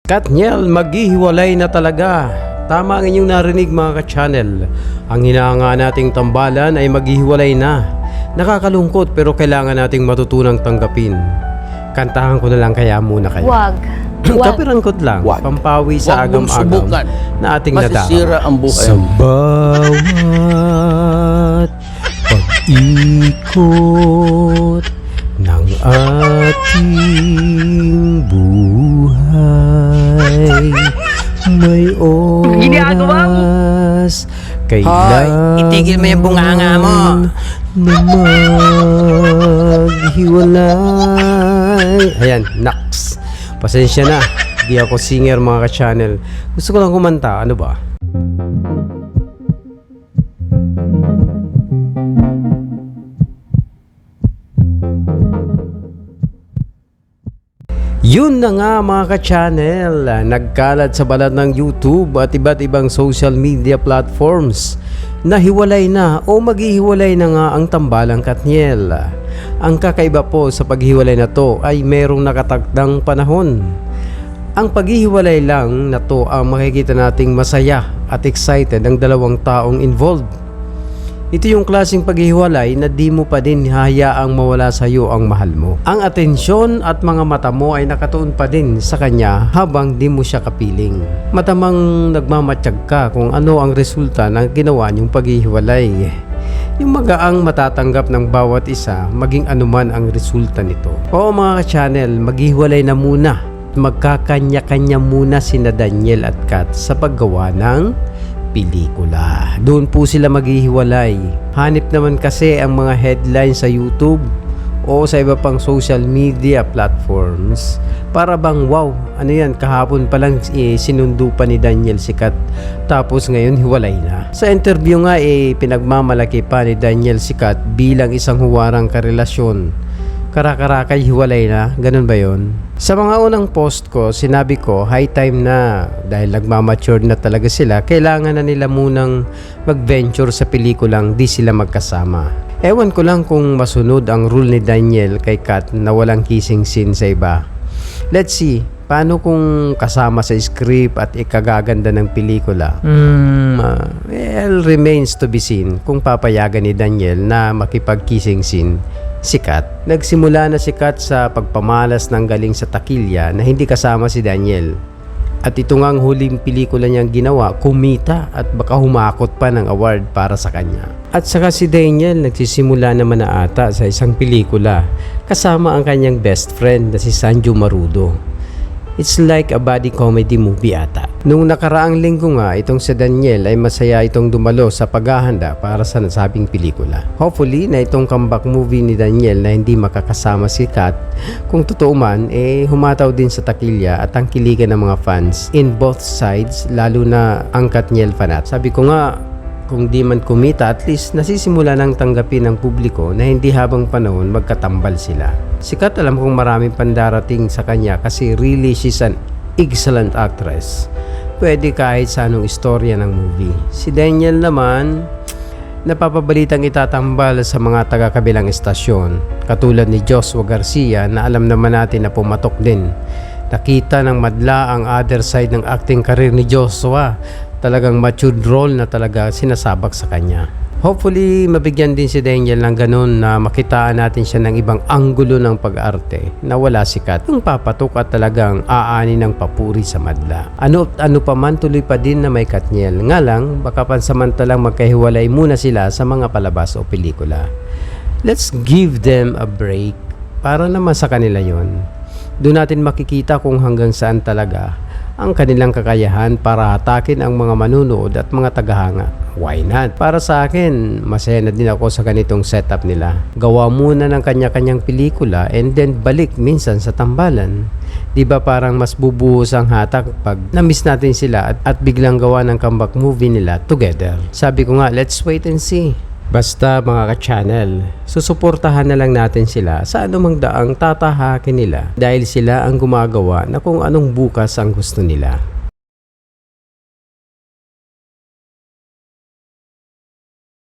Katniel, maghihiwalay na talaga. Tama ang inyong narinig mga ka-channel. Ang hinahanga nating tambalan ay maghihiwalay na. Nakakalungkot pero kailangan nating matutunang tanggapin. Kantahan ko na lang kaya muna kayo. Wag. Kapirangkot lang, Wag. pampawi sa Wag mong agam-agam subukan. na ating nadama. Masisira ang buhay Sa mo. bawat pag-ikot ng ating buhay, may oras kailangan itigil mo yung bunganga mo. na maghiwalay. Ayan, naks. Pasensya na, di ako singer mga ka-channel. Gusto ko lang kumanta, ano ba? Yun na nga mga ka-channel, nagkalat sa balat ng YouTube at iba't ibang social media platforms na hiwalay na o maghihiwalay na nga ang tambalang Katniel. Ang kakaiba po sa paghiwalay na to ay merong nakatakdang panahon. Ang paghihiwalay lang na to ang makikita nating masaya at excited ang dalawang taong involved. Ito yung klaseng paghihiwalay na di mo pa din hayaang mawala sa iyo ang mahal mo. Ang atensyon at mga mata mo ay nakatuon pa din sa kanya habang di mo siya kapiling. Matamang nagmamatsyag ka kung ano ang resulta ng ginawa niyong paghihiwalay. Yung magaang matatanggap ng bawat isa maging anuman ang resulta nito. Oo mga ka-channel, maghihiwalay na muna. Magkakanya-kanya muna sina Daniel at Kat sa paggawa ng pelikula. Doon po sila maghihiwalay. Hanip naman kasi ang mga headlines sa YouTube o sa iba pang social media platforms para bang wow, ano yan, kahapon pa lang sinundo pa ni Daniel si Kat tapos ngayon hiwalay na. Sa interview nga pinagmamalaki pa ni Daniel si Kat bilang isang huwarang karelasyon. Karakarakay hiwalay na, ganun ba yon? Sa mga unang post ko, sinabi ko high time na dahil nagmamature na talaga sila, kailangan na nila munang mag-venture sa pelikulang di sila magkasama. Ewan ko lang kung masunod ang rule ni Daniel kay Kat na walang kissing scene sa iba. Let's see, paano kung kasama sa script at ikagaganda ng pelikula? Well, remains to be seen kung papayagan ni Daniel na makipag-kissing scene si Kat. Nagsimula na si Kat sa pagpamalas ng galing sa takilya na hindi kasama si Daniel. At ito nga ang huling pelikula niyang ginawa, kumita at baka humakot pa ng award para sa kanya. At saka si Daniel nagsisimula naman na ata sa isang pelikula kasama ang kanyang best friend na si Sanjo Marudo. It's like a buddy comedy movie ata. Nung nakaraang linggo nga, itong si Daniel ay masaya itong dumalo sa paghahanda para sa nasabing pelikula. Hopefully na itong comeback movie ni Daniel na hindi makakasama si Kat, kung totoo man, humataw din sa takilya at ang kiligan ng mga fans in both sides, lalo na ang Katniel fanat. Sabi ko nga, kung di man kumita, at least nasisimula ng tanggapin ng publiko na hindi habang panahon magkatambal sila. Si Kat alam kong maraming pandarating sa kanya kasi really she's an excellent actress. Pwede kahit sa anong istorya ng movie. Si Daniel naman, napapabalitang itatambal sa mga taga-kabilang estasyon. Katulad ni Joshua Garcia na alam naman natin na pumatok din. Nakita ng madla ang other side ng acting career ni Joshua. Talagang matured role na talaga sinasabak sa kanya. Hopefully, mabigyan din si Daniel ng ganun na makitaan natin siya ng ibang anggulo ng pag-arte na wala si Kat. Yung papatok at talagang aani ng papuri sa madla. Ano pa man, tuloy pa din na may Katniel. Nga lang, baka pansamantalang magkahiwalay muna sila sa mga palabas o pelikula. Let's give them a break. Para naman sa kanila yon. Doon natin makikita kung hanggang saan talaga ang kanilang kakayahan para hatakin ang mga manunood at mga tagahanga. Why not? Para sa akin, masaya na din ako sa ganitong setup nila. Gawa muna ng kanya-kanyang pelikula and then balik minsan sa tambalan. Diba parang mas bubuhos ang hatak pag na-miss natin sila at biglang gawa ng comeback movie nila together. Sabi ko nga, let's wait and see. Basta mga ka-channel, susuportahan na lang natin sila sa anumang daang tatahakin nila dahil sila ang gumagawa na kung anong bukas ang gusto nila.